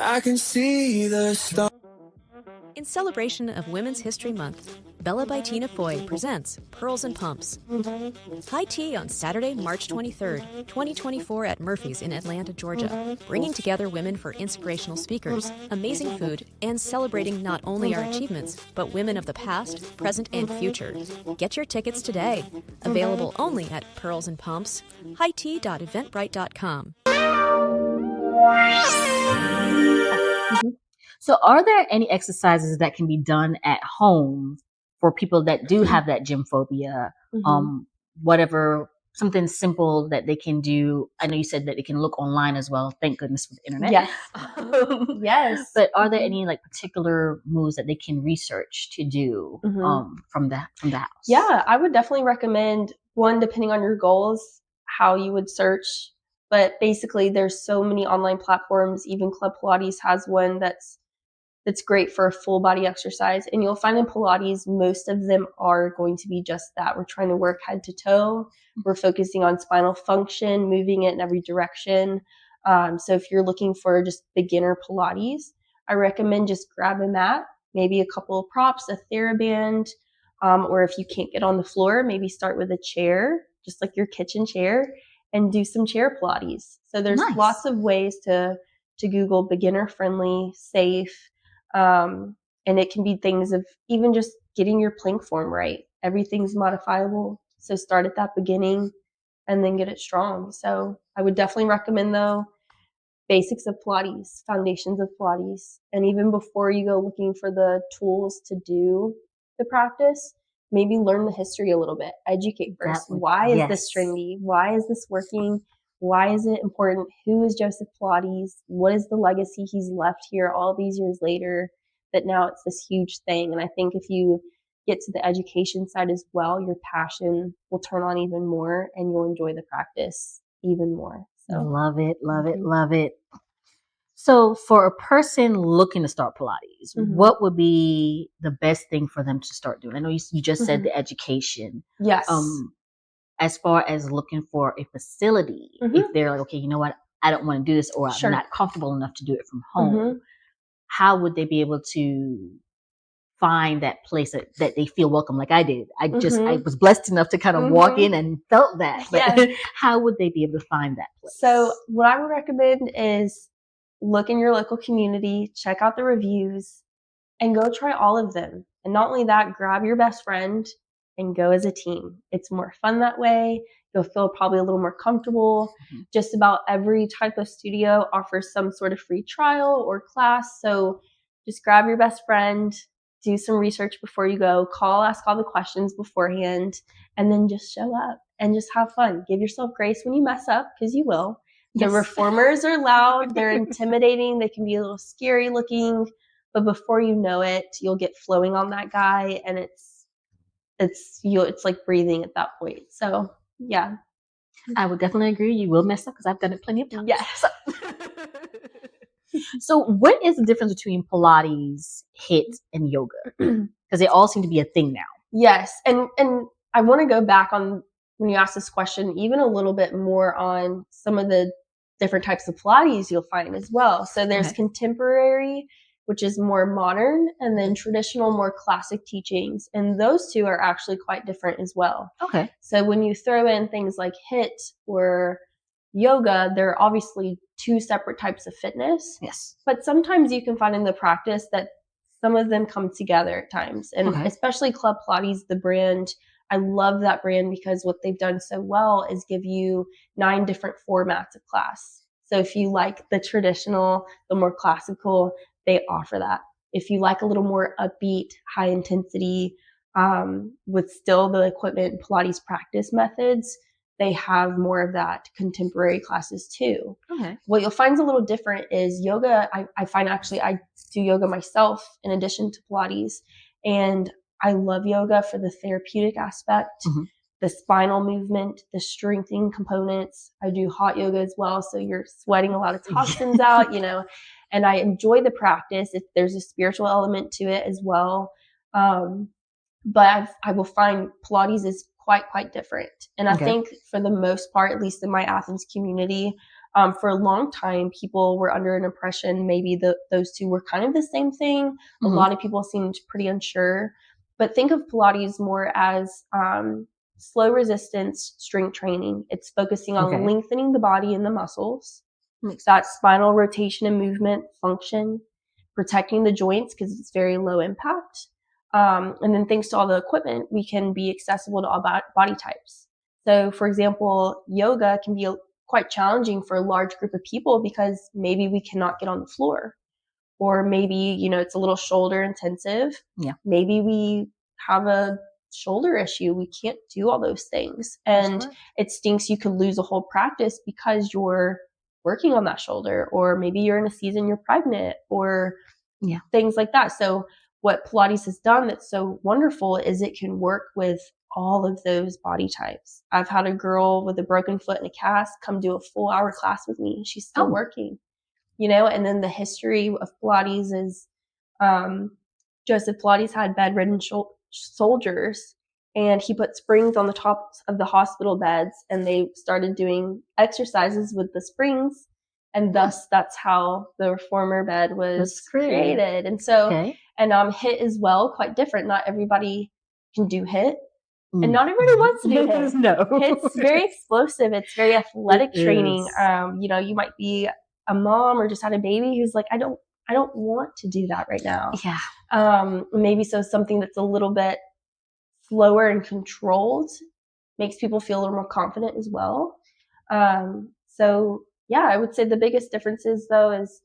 I can see the stars. In celebration of Women's History Month, Bella by Tina Foy presents Pearls and Pumps. High tea on Saturday, March 23rd, 2024 at Murphy's in Atlanta, Georgia, bringing together women for inspirational speakers, amazing food, and celebrating not only our achievements, but women of the past, present, and future. Get your tickets today. Available only at Pearls and Pumps, hightea.eventbrite.com. So are there any exercises that can be done at home for people that do have that gym phobia? Whatever, something simple that they can do. I know you said that they can look online as well. Thank goodness for the internet. Yes. Yes. But are there any like particular moves that they can research to do from the house? Yeah, I would definitely recommend one, depending on your goals, how you would search. But basically, there's so many online platforms. Even Club Pilates has one that's great for a full body exercise. And you'll find in Pilates, most of them are going to be just that. We're trying to work head to toe. We're focusing on spinal function, moving it in every direction. So if you're looking for just beginner Pilates, I recommend just grab a mat, maybe a couple of props, a TheraBand, or if you can't get on the floor, maybe start with a chair, just like your kitchen chair, and do some chair Pilates. So there's lots of ways to Google beginner friendly, safe, and it can be things of even just getting your plank form right. Everything's modifiable. So start at that beginning and then get it strong. So I would definitely recommend, though, basics of Pilates, foundations of Pilates. And even before you go looking for the tools to do the practice, maybe learn the history a little bit. Educate first. Why is this trendy? Why is this working? Why is it important? Who is Joseph Pilates? What is the legacy he's left here all these years later that now it's this huge thing? And I think if you get to the education side as well, your passion will turn on even more and you'll enjoy the practice even more. So love it, love it, love it. So for a person looking to start Pilates, what would be the best thing for them to start doing? I know you just said the education. Yes. As far as looking for a facility, if they're like, okay, you know what, I don't want to do this, or I'm not comfortable enough to do it from home, how would they be able to find that place that they feel welcome like I did? I was blessed enough to kind of walk in and felt that. But how would they be able to find that place? So what I would recommend is look in your local community, check out the reviews, and go try all of them. And not only that, grab your best friend and go as a team. It's more fun that way. You'll feel probably a little more comfortable. Just about every type of studio offers some sort of free trial or class. So just grab your best friend do some research before you go, ask all the questions beforehand, and then just show up and just have fun. Give yourself grace when you mess up, because you will. The reformers are loud, they're intimidating, they can be a little scary looking, but before you know it, you'll get flowing on that guy, and it's like breathing at that point. So yeah. I would definitely agree. You will mess up, because I've done it plenty of times. Yes. So what is the difference between Pilates, HIIT, and yoga? Because they all seem to be a thing now. Yes. And I want to go back on, when you ask this question, even a little bit more on some of the different types of Pilates you'll find as well. So there's contemporary, which is more modern, and then traditional, more classic teachings. And those two are actually quite different as well. Okay. So when you throw in things like HIIT or yoga, they're obviously two separate types of fitness. Yes. But sometimes you can find in the practice that some of them come together at times. And especially Club Pilates, the brand, I love that brand, because what they've done so well is give you 9 different formats of class. So if you like the traditional, the more classical, they offer that. If you like a little more upbeat, high intensity, with still the equipment Pilates practice methods, they have more of that contemporary classes too. Okay. What you'll find is a little different is yoga. I find actually I do yoga myself in addition to Pilates, and I love yoga for the therapeutic aspect, the spinal movement, the strengthening components. I do hot yoga as well, so you're sweating a lot of toxins out, and I enjoy the practice. If there's a spiritual element to it as well. But I will find Pilates is quite different. And I think for the most part, at least in my Athens community, for a long time, people were under an impression maybe those two were kind of the same thing. A lot of people seemed pretty unsure. But think of Pilates more as slow resistance strength training. It's focusing on lengthening the body and the muscles. That spinal rotation and movement function, protecting the joints because it's very low impact. And then thanks to all the equipment, we can be accessible to all body types. So for example, yoga can be quite challenging for a large group of people because maybe we cannot get on the floor, or maybe, it's a little shoulder intensive. Yeah. Maybe we have a shoulder issue. We can't do all those things. And it stinks. You could lose a whole practice because you're working on that shoulder, or maybe you're in a season you're pregnant, or things like that. So what Pilates has done that's so wonderful is it can work with all of those body types. I've had a girl with a broken foot and a cast come do a full hour class with me. She's still working, and then the history of Pilates is Joseph Pilates had bedridden soldiers, and he put springs on the tops of the hospital beds, and they started doing exercises with the springs. And thus, that's how the reformer bed was created. And so, and HIIT as well, quite different. Not everybody can do HIIT, and not everybody wants to do HIIT. No. It's very explosive. It's very athletic training. You might be a mom or just had a baby who's like, I don't want to do that right now. Yeah. Maybe so something that's a little bit slower and controlled makes people feel a little more confident as well. So yeah, I would say the biggest differences though is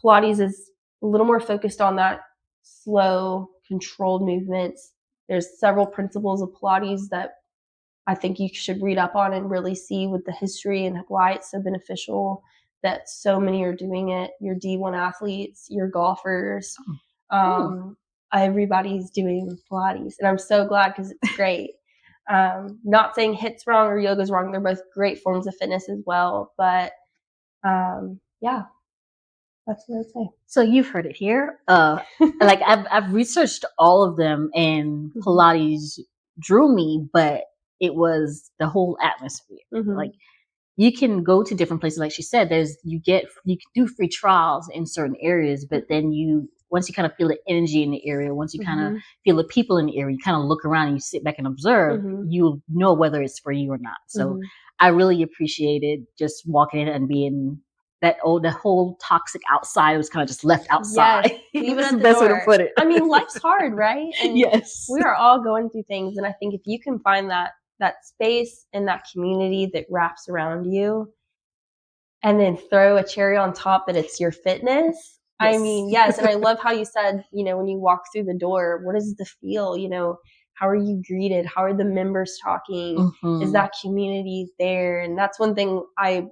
Pilates is a little more focused on that slow, controlled movements. There's several principles of Pilates that I think you should read up on and really see with the history and why it's so beneficial that so many are doing it. Your D1 athletes, your golfers, everybody's doing Pilates. And I'm so glad because it's great. Not saying HIIT's wrong or yoga's wrong. They're both great forms of fitness as well. But yeah, that's what I'd say. So you've heard it here. Like I've researched all of them, and Pilates drew me, but it was the whole atmosphere. Like you can go to different places, like she said. You can do free trials in certain areas, but then once you kind of feel the energy in the area, once you kind of feel the people in the area, you kind of look around and you sit back and observe. You'll know whether it's for you or not. So I really appreciated just walking in and being the whole toxic outside was kind of just left outside. Yes, even at the the best way door. to put it. I mean, life's hard, right? And yes, we are all going through things, and I think if you can find that space and that community that wraps around you, and then throw a cherry on top that it's your fitness, I mean, yes. And I love how you said, when you walk through the door, what is the feel? How are you greeted? How are the members talking? Is that community there? And that's one thing I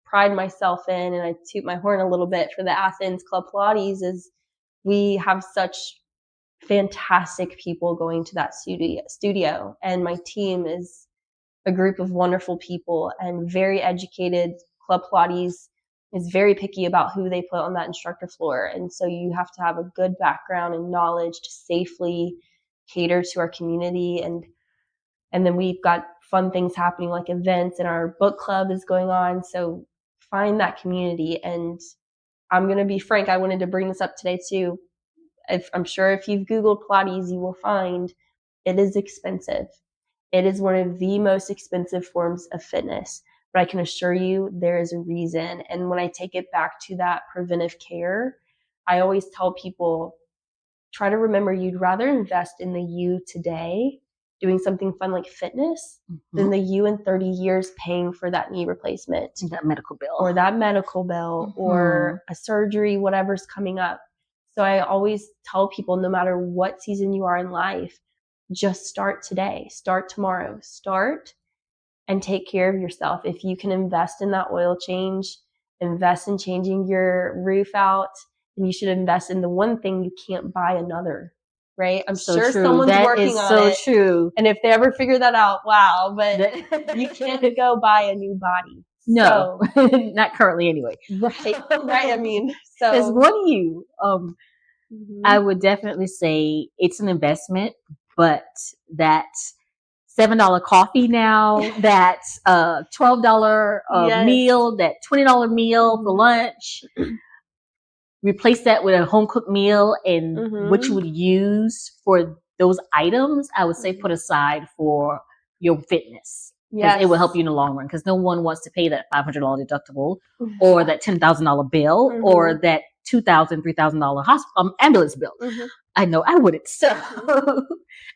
pride myself in, and I toot my horn a little bit for the Athens Club Pilates, is we have such fantastic people going to that studio. And my team is a group of wonderful people and very educated. Club Pilates is very picky about who they put on that instructor floor. And so you have to have a good background and knowledge to safely cater to our community. And then we've got fun things happening like events, and our book club is going on. So find that community. And I'm going to be frank, I wanted to bring this up today too. I'm sure if you've Googled Pilates, you will find it is expensive. It is one of the most expensive forms of fitness, but I can assure you there is a reason. And when I take it back to that preventive care, I always tell people, try to remember you'd rather invest in the you today doing something fun like fitness than the you in 30 years paying for that knee replacement, that medical bill, or a surgery, whatever's coming up. So I always tell people, no matter what season you are in life, just start today, start tomorrow, start and take care of yourself. If you can invest in that oil change, invest in changing your roof out, and you should invest in the one thing you can't buy another, right? I'm sure someone's working on it. So true. And if they ever figure that out, wow, but you can't go buy a new body. No, not currently anyway. Right. I mean, so there's one you, I would definitely say it's an investment, but that $7 coffee now, that $12 meal, that $20 meal for lunch, replace that with a home cooked meal, and what you would use for those items, I would say put aside for your fitness. Because it will help you in the long run, because no one wants to pay that $500 deductible or that $10,000 bill or that $2,000, $3,000 ambulance bill. I know I wouldn't. So,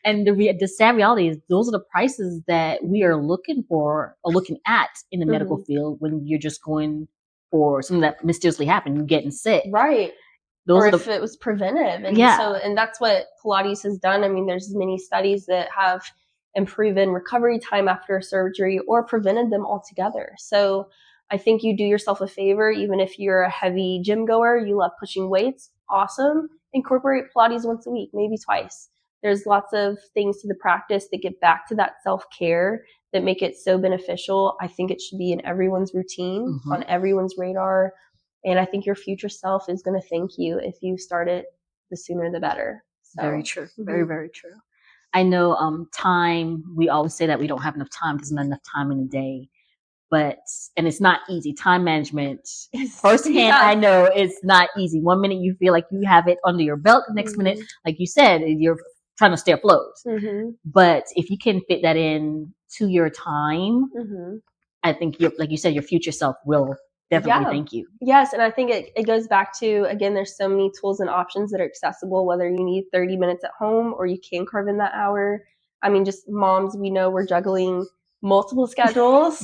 and the sad reality is those are the prices that we are looking for or looking at in the medical field when you're just going for something that mysteriously happened, you're getting sick. Right. Or if it was preventive. And and that's what Pilates has done. I mean, there's many studies that have improved recovery time after surgery or prevented them altogether. So I think you do yourself a favor, even if you're a heavy gym goer, you love pushing weights, awesome. Incorporate Pilates once a week, maybe twice. There's lots of things to the practice that get back to that self-care that make it so beneficial. I think it should be in everyone's routine, on everyone's radar. And I think your future self is going to thank you if you start it the sooner the better. So, very true. Very, very true. I know time, we always say that we don't have enough time. There's not enough time in a day. And it's not easy. Time management, firsthand, I know it's not easy. 1 minute you feel like you have it under your belt. The next minute, like you said, you're trying to stay afloat. But if you can fit that in to your time, I think, like you said, your future self will definitely thank you. Yes, and I think it goes back to, again, there's so many tools and options that are accessible, whether you need 30 minutes at home or you can carve in that hour. I mean, just moms, we know we're juggling multiple schedules,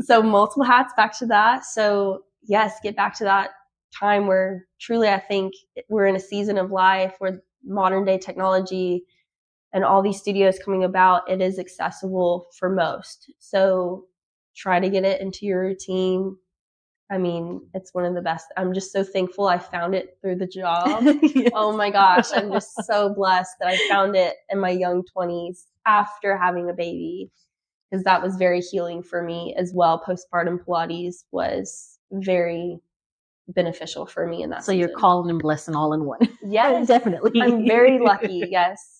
so multiple hats, back to that. So yes, get back to that time where truly I think we're in a season of life where modern day technology and all these studios coming about, it is accessible for most. So try to get it into your routine. I mean, it's one of the best. I'm just so thankful I found it through the job. Oh my gosh, I'm just so blessed that I found it in my young 20s after having a baby, because that was very healing for me as well. Postpartum Pilates was very beneficial for me in that season. You're calling and blessing all in one. Yes, definitely. I'm very lucky. Yes.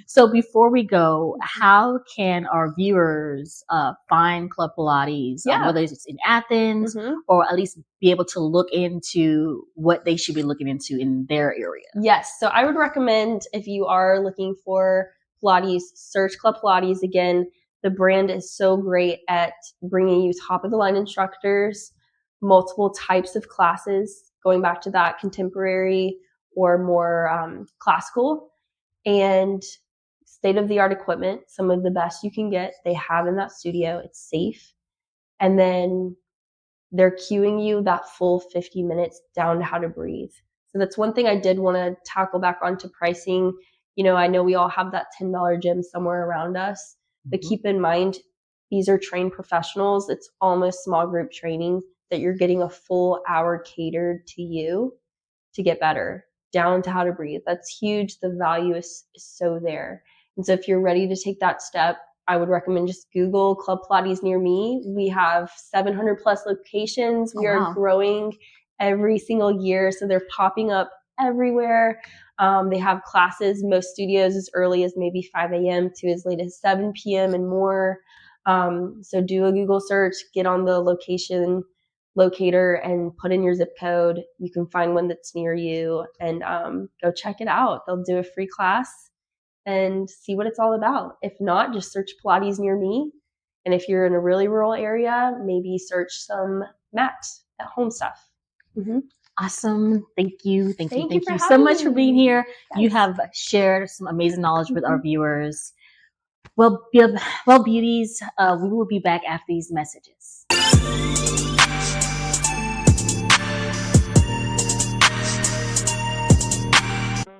So before we go, how can our viewers find Club Pilates, whether it's in Athens or at least be able to look into what they should be looking into in their area? Yes. So I would recommend, if you are looking for Pilates, search Club Pilates. Again, the brand is so great at bringing you top of the line instructors, multiple types of classes, going back to that contemporary or more classical, and state-of-the-art equipment, some of the best you can get, they have in that studio. It's safe. And then they're cueing you that full 50 minutes down to how to breathe. So that's one thing I did want to tackle back onto pricing. I know we all have that $10 gym somewhere around us, but keep in mind, these are trained professionals. It's almost small group training that you're getting a full hour catered to you to get better, down to how to breathe. That's huge. The value is so there. And so if you're ready to take that step, I would recommend just Google Club Pilates near me. We have 700 plus locations. We are growing every single year. So they're popping up everywhere. They have classes, most studios as early as maybe 5 a.m. to as late as 7 p.m. and more. So do a Google search, get on the location locator and put in your zip code. You can find one that's near you and go check it out. They'll do a free class and see what it's all about. If not, just search Pilates near me. And if you're in a really rural area, maybe search some mat at home stuff. Awesome. Thank you. Thank you so much for being here. Yes. You have shared some amazing knowledge with our viewers. Well, beauties, we will be back after these messages.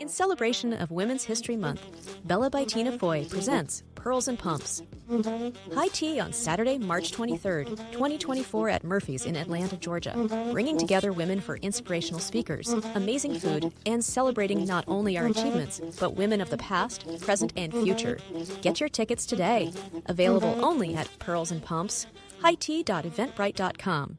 In celebration of Women's History Month, Bella by Tina Foy presents Pearls and Pumps. High tea on Saturday, March 23rd, 2024 at Murphy's in Atlanta, Georgia, bringing together women for inspirational speakers, amazing food, and celebrating not only our achievements, but women of the past, present, and future. Get your tickets today. Available only at Pearls and Pumps, hightea.eventbrite.com.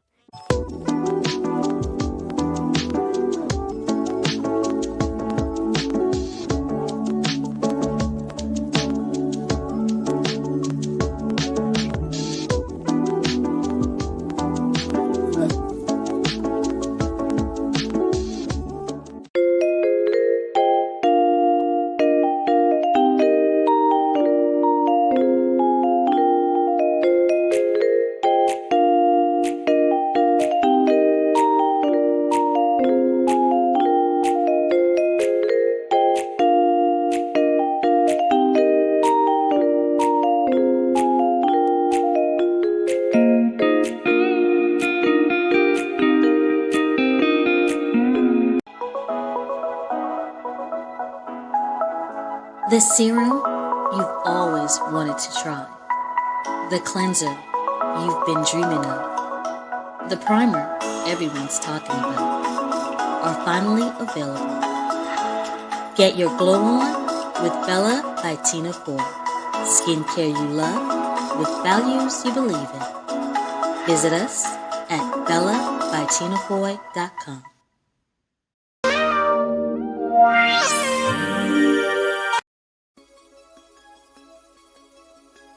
The serum you've always wanted to try. The cleanser you've been dreaming of. The primer everyone's talking about are finally available. Get your glow on with Bella by Tina Foy. Skincare you love with values you believe in. Visit us at bellabytinafoy.com.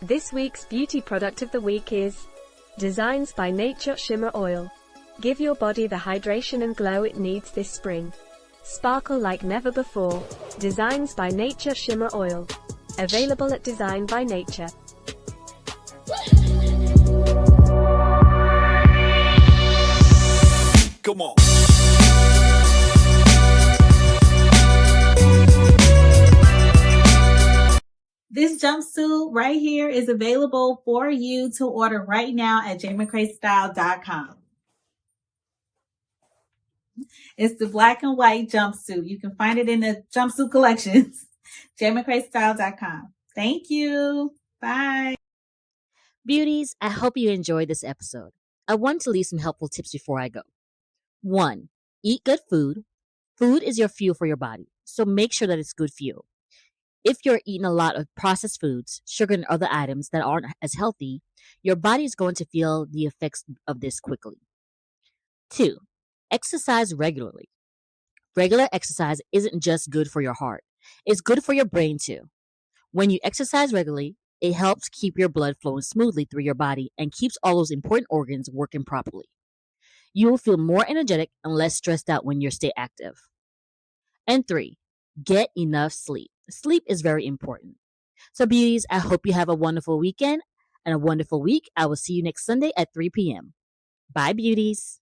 This week's beauty product of the week is Designs by Nature Shimmer Oil. Give your body the hydration and glow it needs this spring. Sparkle like never before. Designs by Nature Shimmer Oil. Available at Design by Nature. Come on. This jumpsuit right here is available for you to order right now at jmccraystyle.com. It's the black and white jumpsuit. You can find it in the jumpsuit collections. jmccraystyle.com. Thank you. Bye. Beauties, I hope you enjoyed this episode. I want to leave some helpful tips before I go. 1. Eat good food. Food is your fuel for your body, so make sure that it's good fuel. If you're eating a lot of processed foods, sugar, and other items that aren't as healthy, your body is going to feel the effects of this quickly. 2. Exercise regularly. Regular exercise isn't just good for your heart. It's good for your brain too. When you exercise regularly, it helps keep your blood flowing smoothly through your body and keeps all those important organs working properly. You will feel more energetic and less stressed out when you stay active. And 3. Get enough sleep. Sleep is very important. So beauties, I hope you have a wonderful weekend and a wonderful week. I will see you next Sunday at 3 p.m. Bye beauties.